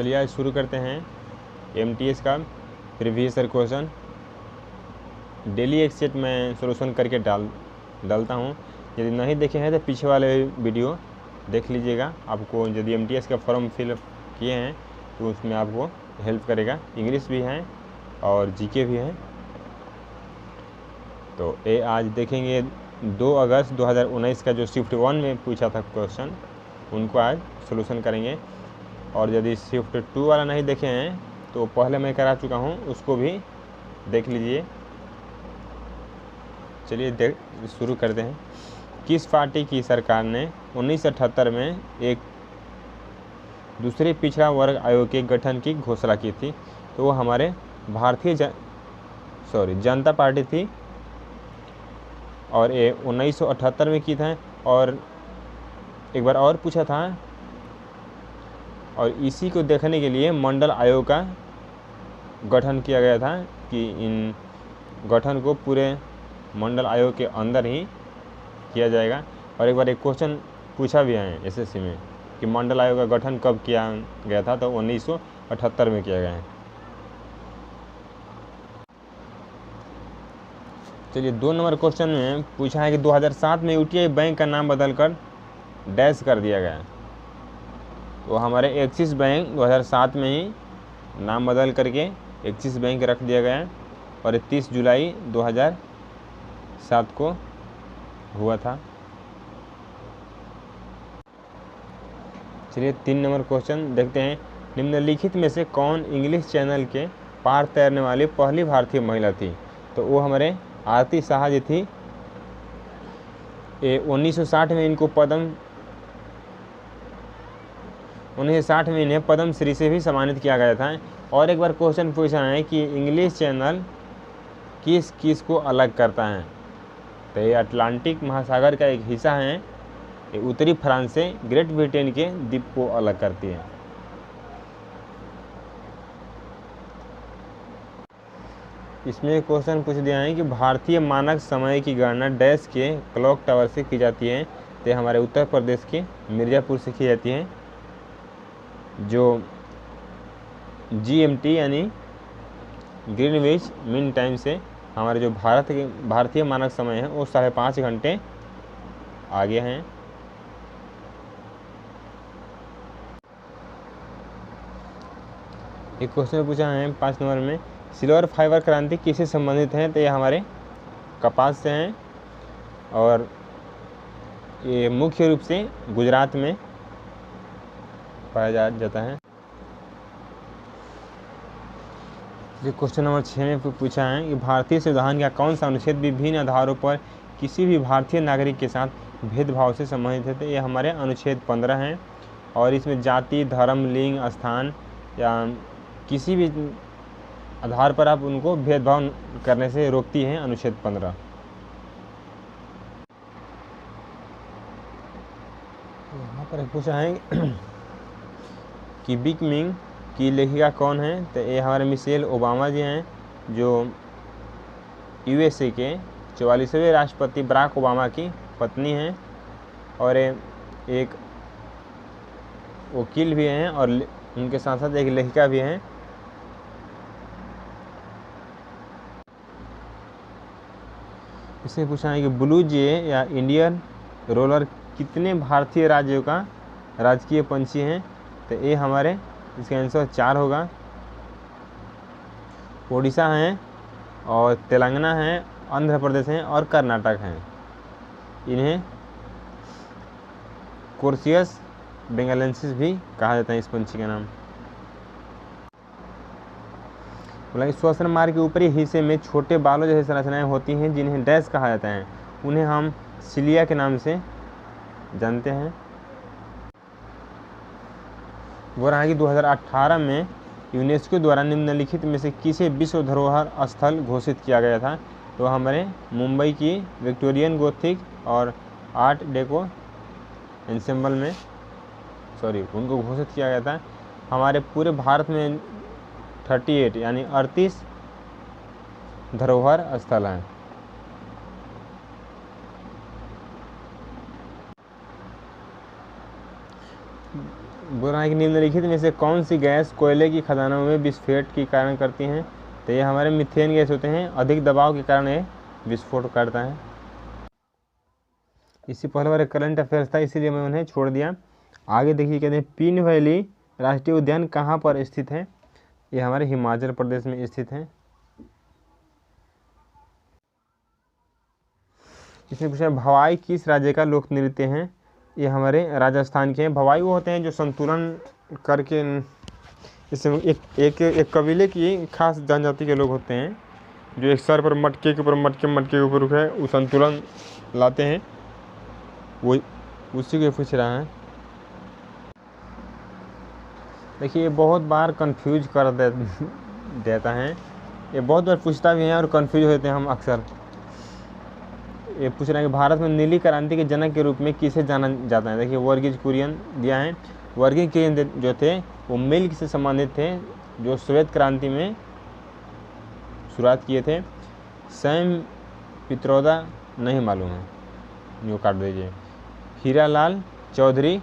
चलिए आज शुरू करते हैं MTS का प्रीवियस ईयर क्वेश्चन। डेली एक सेट मैं सॉल्यूशन करके डालता हूँ। यदि नहीं देखे हैं तो पीछे वाले वीडियो देख लीजिएगा। आपको यदि MTS का फॉर्म फिल किए हैं तो उसमें आपको हेल्प करेगा। इंग्लिश भी है और GK भी है। तो ये आज देखेंगे 2 अगस्त 2019 का जो शिफ्ट 1 में पूछा था क्वेश्चन, उनको आज सॉल्यूशन करेंगे। और यदि शिफ्ट 2 वाला नहीं देखे हैं तो पहले मैं करा चुका हूँ, उसको भी देख लीजिए। चलिए शुरू करते हैं। किस पार्टी की सरकार ने 1978 में एक दूसरे पिछड़ा वर्ग आयोग के गठन की घोषणा की थी? तो वो हमारे जनता पार्टी थी और ये 1978 में की था। और एक बार और पूछा था, और इसी को देखने के लिए मंडल आयोग का गठन किया गया था कि इन गठन को पूरे मंडल आयोग के अंदर ही किया जाएगा। और एक बार एक क्वेश्चन पूछा भी है SSC में कि मंडल आयोग का गठन कब किया गया था? तो 1978 में किया गया है। चलिए 2 नंबर क्वेश्चन में पूछा है कि 2007 में UTI बैंक का नाम बदलकर डैश कर दिया गया। तो हमारे एक्सिस बैंक 2007 में ही नाम बदल करके एक्सिस बैंक रख दिया गया और 30 जुलाई 2007 को हुआ था। चलिए 3 नंबर क्वेश्चन देखते हैं। निम्नलिखित में से कौन इंग्लिश चैनल के पार तैरने वाली पहली भारतीय महिला थी? तो वो हमारे आरती शाह जी थी। 1960 में इनको 1960 में इन्हें पद्म श्री से भी सम्मानित किया गया था। और एक बार क्वेश्चन पूछा है कि इंग्लिश चैनल किस किस को अलग करता है? तो ये अटलांटिक महासागर का एक हिस्सा है। ये उत्तरी फ्रांस से ग्रेट ब्रिटेन के द्वीप को अलग करती है। इसमें क्वेश्चन पूछ दिया है कि भारतीय मानक समय की गणना डैश के क्लॉक टावर से की जाती है। तो हमारे उत्तर प्रदेश के मिर्ज़ापुर से की जाती है। जो GMT यानी ग्रीनविच मीन टाइम से हमारे जो भारतीय मानक समय है वो 5.5 घंटे आगे हैं। एक क्वेश्चन पूछा है 5 नंबर में, सिल्वर फाइबर क्रांति किससे संबंधित है? तो ये हमारे कपास से हैं और ये मुख्य रूप से गुजरात में पाया जाता है। जो क्वेश्चन नंबर 6 में पूछा है कि भारतीय संविधान का कौन सा अनुच्छेद विभिन्न आधारों पर किसी भी भारतीय नागरिक के साथ भेदभाव से संबंधित है? तो ये हमारे अनुच्छेद 15 हैं और इसमें जाति, धर्म, लिंग, स्थान या किसी भी आधार पर आप उनको भेदभाव करने से रोकती है अनुच्छेद 15। यहाँ पर पूछा है कि बिग मिंग की लेखिका कौन है? तो ये हमारे मिशेल ओबामा जी हैं, जो USA के 44वें राष्ट्रपति बराक ओबामा की पत्नी हैं और एक वकील भी हैं और उनके साथ साथ एक लेखिका भी हैं। इसमें पूछा है कि ब्लू जे या इंडियन रोलर कितने भारतीय राज्यों का राजकीय पंछी हैं? तो ये हमारे इसका आंसर 4 होगा। ओडिशा है और तेलंगाना है, आंध्र प्रदेश है और कर्नाटक है। इन्हें कोर्सियस बेंगालेंसिस भी कहा जाता है इस पंछी का नाम। बोला श्वसन मार्ग के ऊपरी हिस्से में छोटे बालों जैसी संरचनाएं होती हैं जिन्हें डैश कहा जाता है। उन्हें हम सिलिया के नाम से जानते हैं। वो रहा कि 2018 में यूनेस्को द्वारा निम्नलिखित में से किसे विश्व धरोहर स्थल घोषित किया गया था? तो हमारे मुंबई की विक्टोरियन गोथिक और आर्ट डेको एंसेम्बल में उनको घोषित किया गया था। हमारे पूरे भारत में 38 यानी 38 धरोहर स्थल हैं। बोल रहा है कि निम्नलिखित में से कौन सी गैस कोयले की खदानों में विस्फोट के कारण करती हैं? तो ये हमारे मीथेन गैस होते हैं, अधिक दबाव के कारण ये विस्फोट करता है। इससे पहले वाले करंट अफेयर्स था, इसीलिए मैं उन्हें छोड़ दिया। आगे देखिए, कहते हैं पीन वैली राष्ट्रीय उद्यान कहाँ पर स्थित है? ये हमारे हिमाचल प्रदेश में स्थित है। इसमें पूछा भवाई किस राज्य का लोक नृत्य है? ये हमारे राजस्थान के हैं। भवाई वो होते हैं जो संतुलन करके, इसमें एक कबीले की खास जनजाति के लोग होते हैं जो एक सर पर मटके के ऊपर मटके के ऊपर उठे वो संतुलन लाते हैं, वो उसी को पूछ रहा है। देखिए ये बहुत बार कंफ्यूज कर देता है, ये बहुत बार पूछता भी है और कंफ्यूज होते हैं हम अक्सर। ये पूछ रहे हैं कि भारत में नीली क्रांति के जनक के रूप में किसे जाना जाता है? देखिए वर्गीज कुरियन दिया है। वर्गीज कुरियन जो थे वो मिल्क से संबंधित थे, जो श्वेत क्रांति में शुरुआत किए थे। सैम पित्रोदा नहीं मालूम है, न्यू काट दीजिए। हीरालाल चौधरी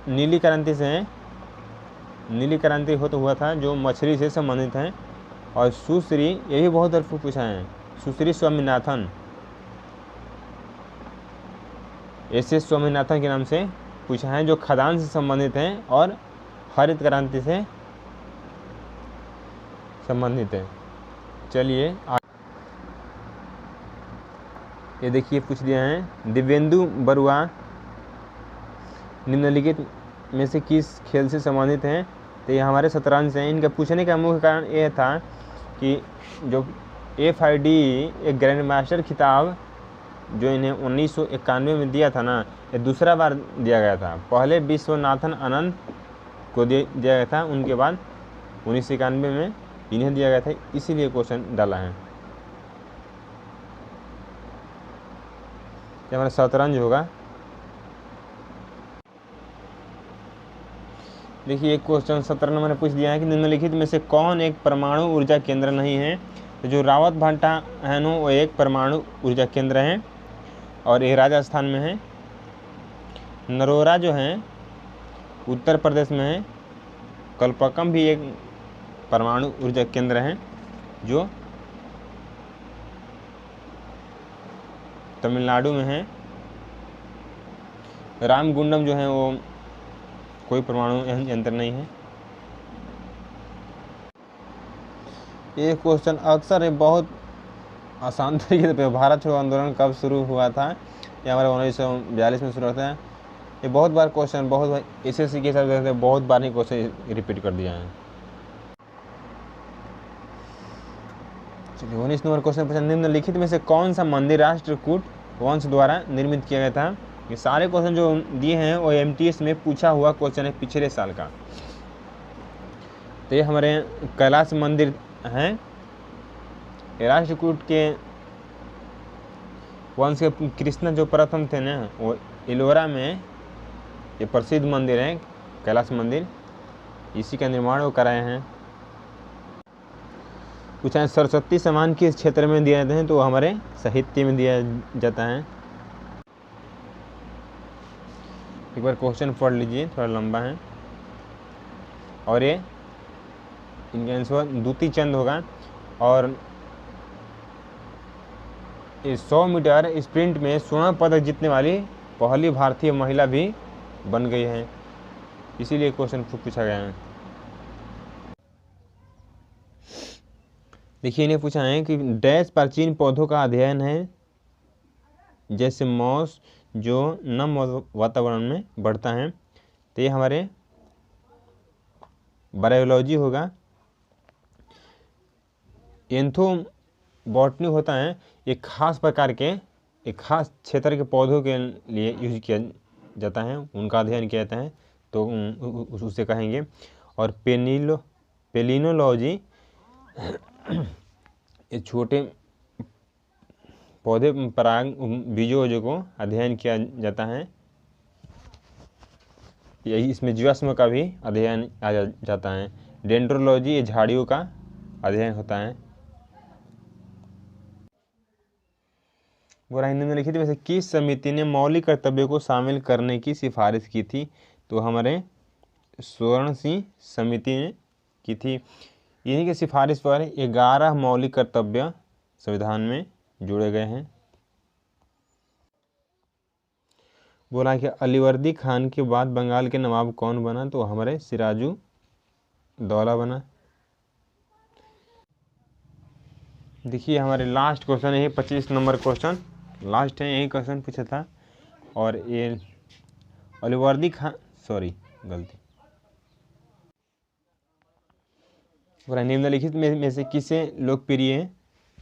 नीली क्रांति से हैं, नीली क्रांति हुआ था जो मछली से संबंधित हैं। और सुश्री, ये भी बहुत बार पूछा है, सुश्री स्वामीनाथन, ऐसे स्वामीनाथन के नाम से पूछा है, जो खदान से संबंधित हैं और हरित क्रांति से संबंधित है। चलिए ये देखिए पूछ दिया है, दिव्येंदु बरुआ निम्नलिखित में से किस खेल से संबंधित हैं? तो ये हमारे शतरंज हैं। इनका पूछने का मुख्य कारण ये था कि जो FID एक ग्रैंड मास्टर खिताब जो इन्हें 1991 में दिया था ना, ये दूसरा बार दिया गया था। पहले विश्वनाथन आनंद को दिया गया था, उनके बाद 1991 में इन्हें दिया गया था, इसीलिए क्वेश्चन डाला है। ये हमारा शतरंज होगा। देखिए एक क्वेश्चन 17 नंबर पूछ दिया है कि निम्नलिखित में से कौन एक परमाणु ऊर्जा केंद्र नहीं है? तो जो रावत भाटा है नो, वो एक परमाणु ऊर्जा केंद्र है और ये राजस्थान में है। नरोरा जो है उत्तर प्रदेश में है। कल्पकम भी एक परमाणु ऊर्जा केंद्र है जो तमिलनाडु में है। रामगुंडम जो है वो कोई परमाणु यंत्र नहीं है। ये क्वेश्चन अक्सर है बहुत आसान तरीके से, भारत छोड़ो आंदोलन कब शुरू हुआ था? ये हमारे 1942 में शुरू होता है। ये बहुत बार क्वेश्चन, बहुत बार SSC के हिसाब बहुत बार ही क्वेश्चन रिपीट कर दिया है। चलिए 19 नंबर क्वेश्चन पूछा, निम्नलिखित में से कौन सा मंदिर राष्ट्रकूट वंश द्वारा निर्मित किया गया था? ये सारे क्वेश्चन जो दिए हैं वो MTS में पूछा हुआ क्वेश्चन है पिछले साल का। तो ये हमारे कैलाश मंदिर हैं। राष्ट्रकूट के वंश के कृष्ण जो प्रथम थे ना, वो इलोरा में ये प्रसिद्ध मंदिर है कैलाश मंदिर, इसी का निर्माण वो कराए हैं। पूछा है सरस्वती सम्मान किस क्षेत्र में दिए जाते हैं? तो हमारे साहित्य में दिया जाता है। एक बार क्वेश्चन पढ़ लीजिए, थोड़ा लंबा है। और ये इनका आंसर दूती चंद होगा। और ये 100 मीटर स्प्रिंट में स्वर्ण पदक जीतने वाली पहली भारतीय महिला भी बन गई है, इसीलिए क्वेश्चन पूछा गया है। देखिए इन्हें पूछा है कि डैश प्राचीन पौधों का अध्ययन है, जैसे मॉस जो नम वातावरण में बढ़ता है। तो ये हमारे बायोलॉजी होगा। एंथोबॉटनी होता है एक खास प्रकार के, एक खास क्षेत्र के पौधों के लिए यूज किया जाता है, उनका अध्ययन किया जाता है, तो उसे कहेंगे। और पेलिनोलॉजी ये छोटे पौधे पराग बीजों को अध्ययन किया जाता है, यही इसमें जीवाश्म का भी अध्ययन आ जाता है। डेंड्रोलॉजी ये झाड़ियों का अध्ययन होता है। बोला है निम्नलिखित में से किस समिति ने मौलिक कर्तव्यों को शामिल करने की सिफारिश की थी? तो हमारे स्वर्ण सिंह समिति ने की थी। इन्हीं की सिफारिश पर 11 मौलिक कर्तव्य संविधान में जोड़े गए हैं। बोला कि अलीवर्दी खान के बाद बंगाल के नवाब कौन बना? तो हमारे सिराजू दौला बना। देखिए हमारे लास्ट क्वेश्चन यही 25 नंबर क्वेश्चन लास्ट है, यही क्वेश्चन पूछा था। और ये अलीवर्दी खान, सॉरी गलती, बोला निम्नलिखित में से किसे लोकप्रिय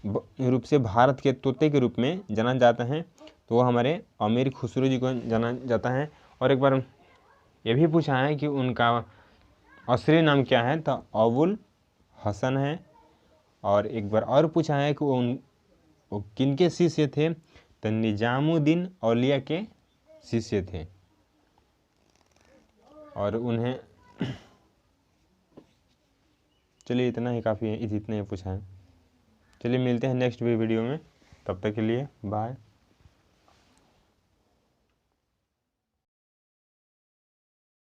रूप से भारत के तोते के रूप में जाना जाता है? तो वो हमारे अमीर खुसरो जी को जाना जाता है। और एक बार ये भी पूछा है कि उनका असली नाम क्या है? तो अबुल हसन है। और एक बार और पूछा है कि वो किनके शिष्य थे? तो निजामुद्दीन औलिया के शिष्य थे। और उन्हें चलिए इतना ही काफ़ी है, इतना ही पूछा है। चलिए मिलते हैं नेक्स्ट वीडियो में, तब तक के लिए बाय।